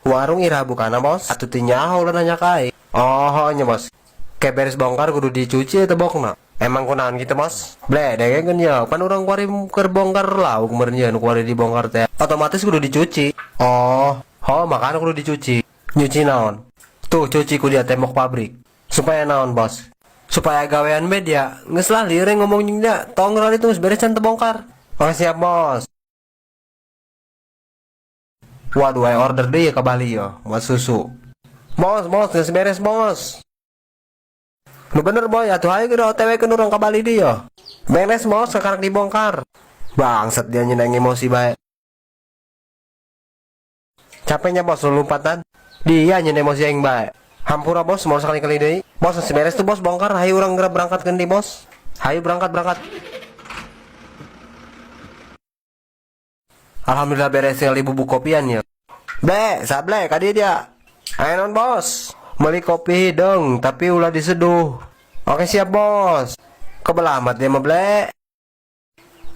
Warung ira bukan bos. Atutinya ulah nanya kai. Oh, nya bos. Kayak beres bongkar kudu dicuci atau bokna. Emang kunaon gitu bos? Ble, degen ya. Kan orang kuari keur bongkar lauk meureun kuari dibongkar teh. Otomatis kudu dicuci. Oh, makanya kudu dicuci. Nyuci naon? Tuh cuci ku dia tembok pabrik. Supaya naon bos? Supaya gawean media. Geus lah lieur ngomongnya. Tong ngerali tuh beresan tebongkar. Oh siap bos. Waduh, order deh ya ke Bali ya. Buat susu. Bos, geus beres bos. Nu bener boy, atuh ayo kita OTW ke nurang ke Bali dia. Beres bos, sekarang dibongkar. Bangsat dia nyenang emosi baik. Capeknya bos lu lompatan. Dia nyenang emosi yang baik. Hampura bos, mau sekali-kali deh. Bos, beres tuh bos bongkar. Hayu orang gerak berangkat kendi bos. Hayu berangkat. Alhamdulillah beres sekali bubuk kopian ya. Sable, kadi dia. Ayo non bos. Beli kopi dong, tapi ulah diseduh. Oke siap bos. Kebelah amat dia mah ble.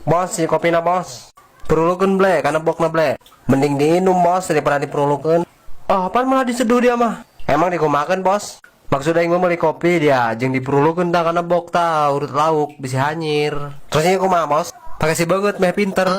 Bos, si kopi na bos. Perulukeun ble, karena bokna ble. Mending diinum bos daripada diperulukeun. Oh, apaan malah diseduh dia mah? Emang dikumakan bos? Maksudnya yang beli kopi dia, jeung diperulukeun tah karena bok tah urut lauk bisa hanyir. Terusnya kumaha bos? Pakai si banget meh pinter.